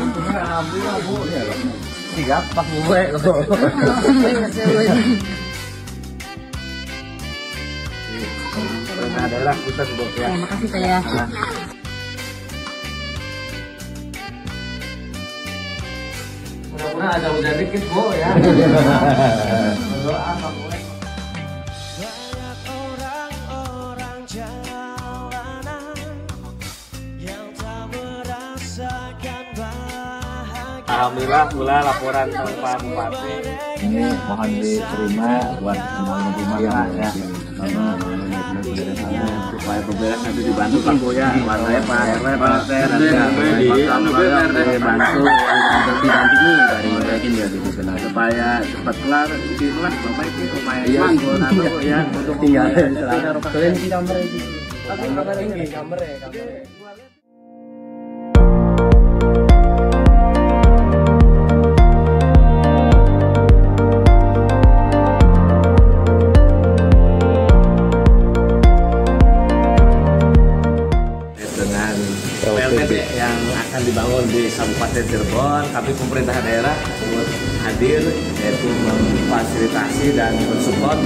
Alhamdulillah Bu ya. Siap Pak gue. Adalah pusat Bu ya. Makasih saya. Mudah-mudahan ada hujan dikit Bu ya. Berdoa Pak gue. Alhamdulillah pula laporan Pak Bupati. Ini mohon diterima buat semua rumah ya. Supaya pemberes nanti dibantu Pak Boya, saya Pak RW, Pak RT, bantu didampingi dari mungkin ya di sana supaya cepat kelar di kelas Bapak itu supaya ya untuk tinggal kalian di kamar itu. Kamar ya. PLTB yang akan dibangun di Kabupaten Cirebon, tapi pemerintah daerah hadir yaitu memfasilitasi dan mensupport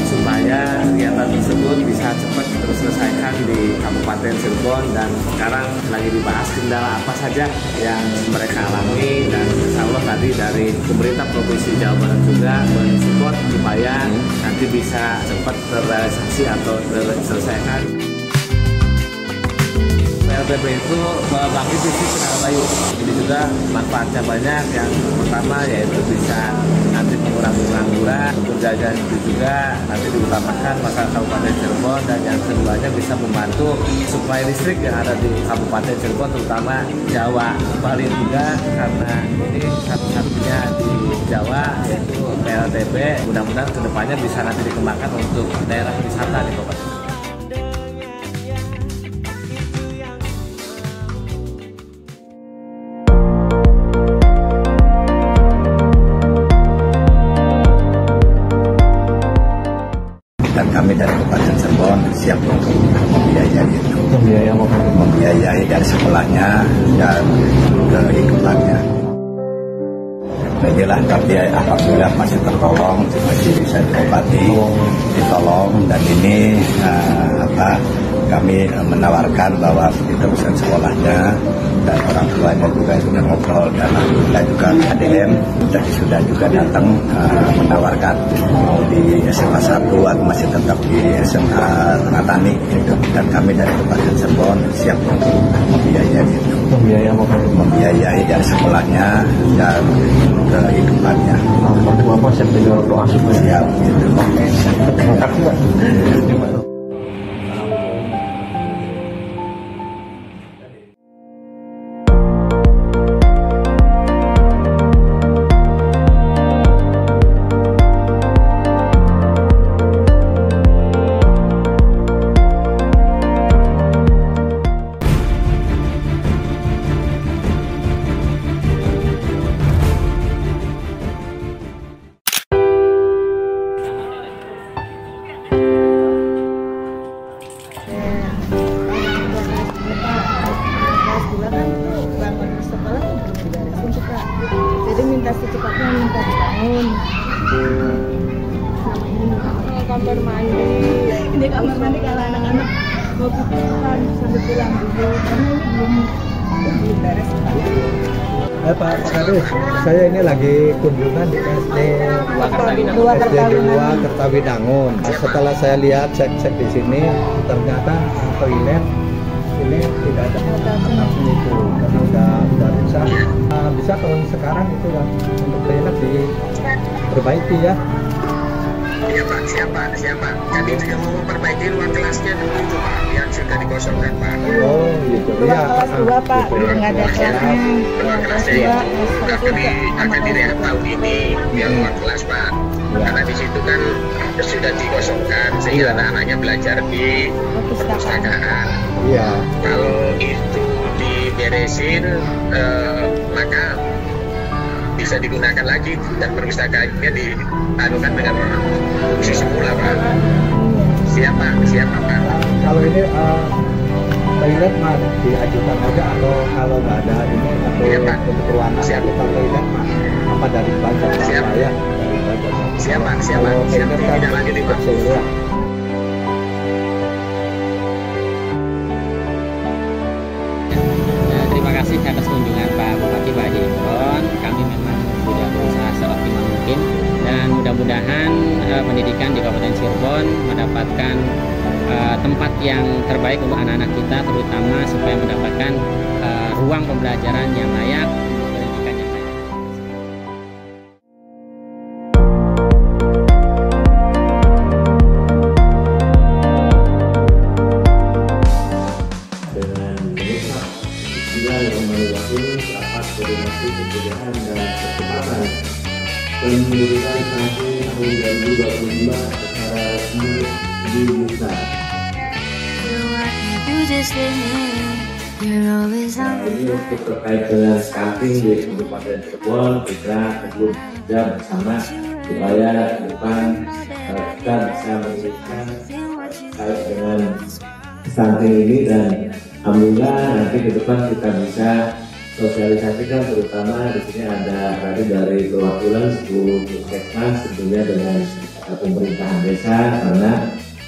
supaya kegiatan tersebut bisa cepat terselesaikan di Kabupaten Cirebon, dan sekarang lagi dibahas kendala apa saja yang mereka alami, dan insya Allah tadi dari pemerintah Provinsi Jawa Barat juga mensupport supaya nanti bisa cepat terrealisasi atau terselesaikan. PLTB itu membangkit visi Kenal Bayu. Ini juga manfaatnya banyak. Yang pertama yaitu bisa nanti mengurangi pengangguran, penjajahan itu juga nanti diutamakan masyarakat Kabupaten Cirebon, dan yang keduanya bisa membantu suplai listrik yang ada di Kabupaten Cirebon, terutama Jawa Bali juga, karena ini satu-satunya di Jawa yaitu PLTB. Mudah-mudahan kedepannya bisa nanti dikembangkan untuk daerah wisata di Kabupaten. Dan kami dari Kabupaten Cirebon siap untuk membiayai itu, membiayai dari sekolahnya dan kehidupannya. Inilah, tapi alhamdulillah masih tertolong, masih bisa diobati, ditolong, dan ini kami menawarkan bahwa perusahaan sekolahnya dan orang tuanya juga sudah ngobrol, dan alhamdulillah juga ADM sudah juga datang menawarkan mau di SMA 1 atau masih tetap di SMA Tengah Tani gitu. Dan kami dari Kabupaten Cirebon siap untuk membiayai itu, membiayai dari sekolahnya dan kehidupannya. Bapak siap doa siap gitu. Jadi minta secepatnya minta dibangun. Kamar mandi. Ini kamar mandi kalau anak-anak mau pulang sambil pulang dulu karena ini belum beres. Pak Kadus, saya ini lagi kunjungan di SD 2 Kertawinangun. Setelah saya lihat cek di sini, ternyata toilet ini tidak ada atapnya itu karena udah rusak. Bisa tahun sekarang itu ya untuk toilet diperbaiki ya. Iya Pak, siapa? Kami juga mau memperbaiki ruang kelasnya dulu itu Pak, yang sudah dikosongkan Pak. Oh gitu. Ruang kelas 2 Pak, nggak ada kelasnya. Ruang kelasnya akan direhab tahun ini, biar ruang kelas Pak. Karena di situ kan sudah dikosongkan, sehingga anak-anaknya belajar di perpustakaan. Iya. Kalau itu diberesin, maka bisa digunakan lagi dan perpustakaannya dianukan dengan fungsi semula Pak. Siapa Pak? Kalau ini toilet mah diajukan aja, atau kalau nggak ada ini atau Iya, Pak. untuk ruangan Siap. kita toilet mah apa dari budget Siap. saya dari budget. Siap, Pak. Siap, Pak. Kalau Siap. toilet kan Tidak lanjutin, Pak. kecil ya. Terima kasih atas kunjungan Pak Bupati Pak Haji Imron. Kami memang sudah berusaha seoptimal mungkin dan mudah-mudahan pendidikan di Kabupaten Cirebon mendapatkan tempat yang terbaik untuk anak-anak kita, terutama supaya mendapatkan ruang pembelajaran yang layak, pendidikan yang layak. Dengan mengucap Bismillahirrahmanirrahim, rapat koordinasi pencegahan dan percepatan pengurusan sanksi tahun 2025 secara resmi dibuka. Ini untuk terkait dengan stunting di Kabupaten Cirebon, kita perlu bekerja bersama supaya ke depan kita bisa menunjukkan terkait dengan stunting ini, dan alhamdulillah nanti ke depan kita bisa sosialisasikan, terutama di sini ada tadi dari perwakilan 10 puskesmas tentunya dengan pemerintahan desa, karena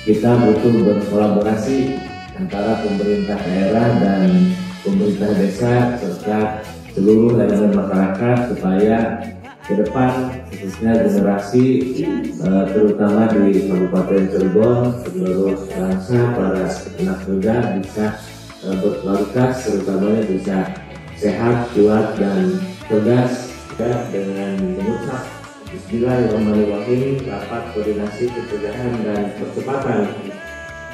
kita butuh berkolaborasi antara pemerintah daerah dan pemerintah desa serta seluruh elemen masyarakat supaya ke depan khususnya generasi terutama di Kabupaten Cirebon seluruh bangsa para anak muda bisa berkualitas, terutamanya bisa sehat, kuat dan tegas. Dengan mengucap Bismillahirrahmanirrahim, rapat koordinasi pencegahan dan percepatan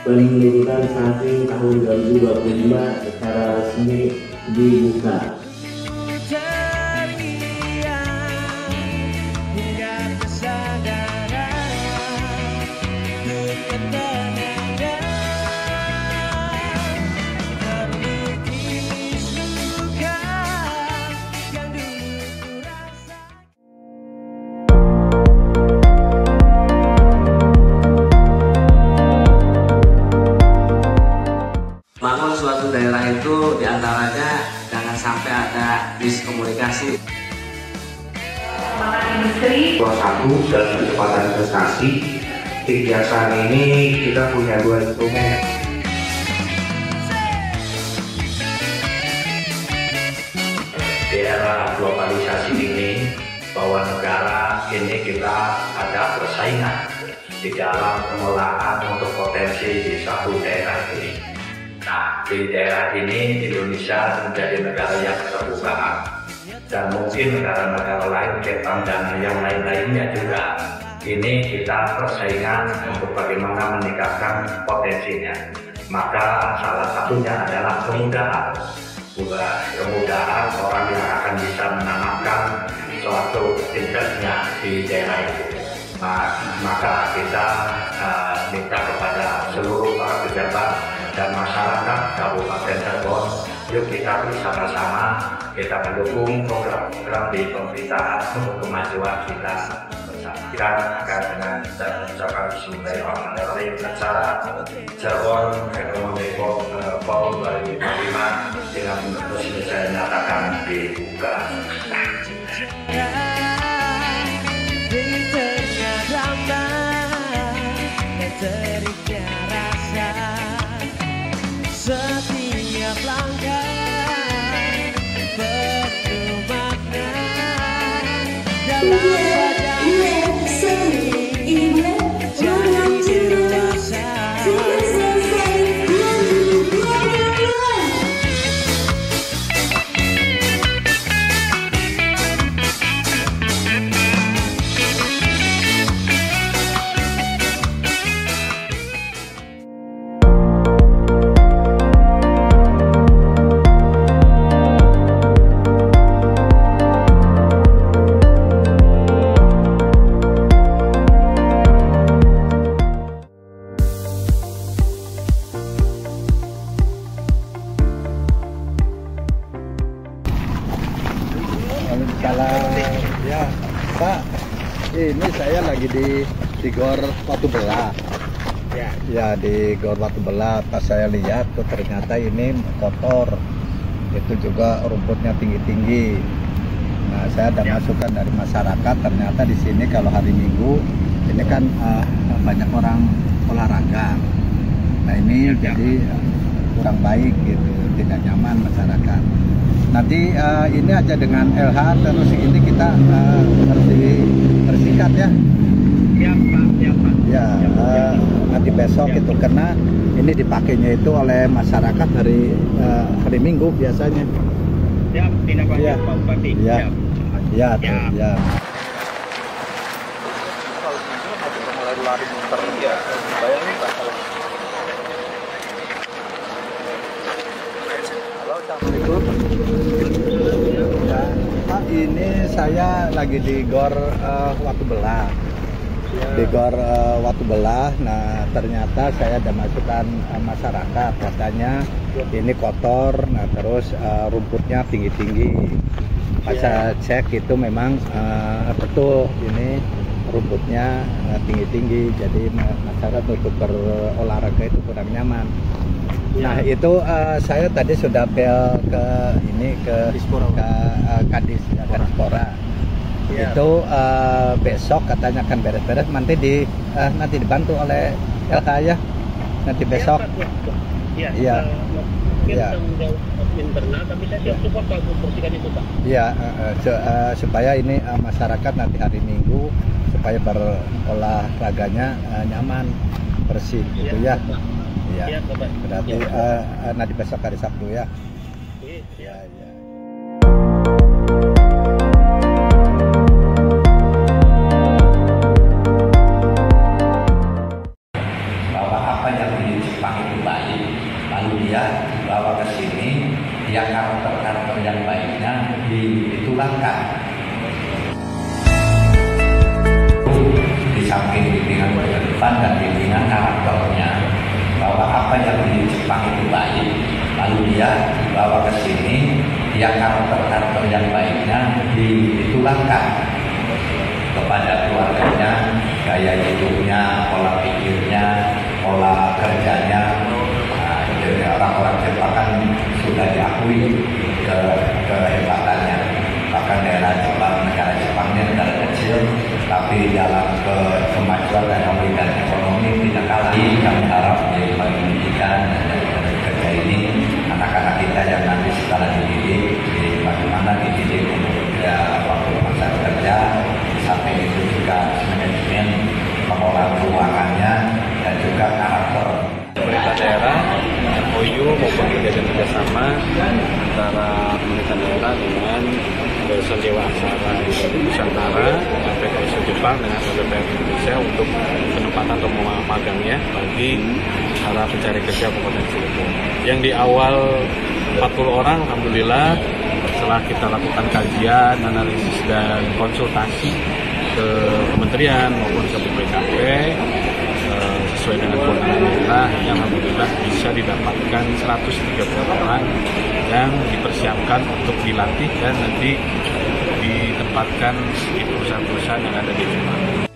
penurunan stunting tahun 2025 secara resmi dibuka. Bangun suatu daerah itu diantaranya jangan sampai ada miskomunikasi. Satu dan kecepatan investasi. Kegiatan ini kita punya 2 instrumen. Di era globalisasi ini, bahwa negara ini kita ada persaingan di dalam pengelolaan untuk potensi di satu daerah ini. Nah, di daerah ini Indonesia menjadi negara yang keterbukaan, dan mungkin negara-negara lain, Jepang dan yang lain-lainnya juga. Ini kita persaingan untuk bagaimana meningkatkan potensinya. Maka salah satunya adalah kemudahan. Kemudahan orang yang akan bisa menanamkan suatu interestnya di daerah itu. Maka kita minta kepada seluruh para pejabat dan masyarakat Kabupaten Cirebon, yuk kita bersama-sama kita mendukung program-program di pemerintahan untuk kemajuan kita bersama. Kita akan dengan mengucapkan Bismillahirrahmanirrahim acara Cirebon Ekonomi Forum 2025 dengan resmi saya nyatakan dibuka. Setiap langkah penuh makna dalam perjalanan jadi dewasa. Ya, Pak, ini saya lagi di Gor Batu Belah. Ya, di Gor Watu Belah pas saya lihat tuh ternyata ini kotor. Itu juga rumputnya tinggi-tinggi. Nah, saya ada masukan dari masyarakat, ternyata di sini kalau hari Minggu ini kan banyak orang olahraga. Nah, ini jadi kurang baik gitu, tidak nyaman masyarakat. Nanti ini aja dengan LH terus ini kita harus bersihkan ya. Ya, nanti besok itu karena ini dipakainya itu oleh masyarakat hari Minggu biasanya. Ya, tidak banyak Ya. Pak Bupati. Ya, ya, tuh, ya. Mulai lari muter ya, bayangin Pak kalau. Halo, Assalamualaikum. Ya, Pak, ini saya lagi di Gor Watu Belah. Di Gor Watu Belah. Nah, ternyata saya ada masukan masyarakat, katanya ini kotor. Nah, terus rumputnya tinggi-tinggi. Pas saya cek itu memang betul ini rumputnya tinggi-tinggi. Jadi masyarakat untuk berolahraga itu kurang nyaman. Nah, itu saya tadi sudah bel ke Kadis Kadispora. Itu besok katanya akan beres-beres, nanti dibantu oleh LH ya. Nanti besok. Iya. Iya. Internal, tapi saya siap support Pak untuk bersihkan itu Pak. Iya, supaya ini masyarakat nanti hari Minggu supaya berolahraganya nyaman, bersih gitu ya. Iya. Berarti nanti besok hari Sabtu ya. Iya, iya. Bahwa apa yang di Jepang itu baik, lalu dia bawa ke sini, dia karakter yang baiknya ditulangkan. Di samping bimbingan kehidupan dan bimbingan karakternya, bahwa apa yang di Jepang itu baik, lalu dia bawa ke sini, dia karakter yang baiknya ditulangkan kepada keluarganya, gaya hidupnya, pola pikirnya, pola kerjanya. Nah, jadi orang-orang Jepang kan sudah diakui kehebatannya. Bahkan daerah Jepang, negara Jepangnya negara kecil, tapi dalam kemajuan dan ekonomi tidak kalah. Kami harap dari pendidikan dan kerja ini, anak-anak kita yang nanti setelah dididik, bagaimana dididik untuk waktu masa kerja. Sampai itu juga manajemen pengelolaan keuangannya dan juga karakter. Pemerintah daerah, MOU maupun kerjasama antara pemerintah daerah dengan Yayasan Dewa Aksara Nusantara, PPSU Jepang dengan PPPM Indonesia untuk penempatan atau magangnya bagi para pencari kerja Kabupaten Cirebon. Yang di awal 40 orang, alhamdulillah setelah kita lakukan kajian, analisis dan konsultasi ke kementerian maupun ke BPKP sesuai dengan kewenangan daerah, yang alhamdulillah bisa didapatkan 130 orang yang dipersiapkan untuk dilatih dan nanti ditempatkan di perusahaan-perusahaan yang ada di Jepang.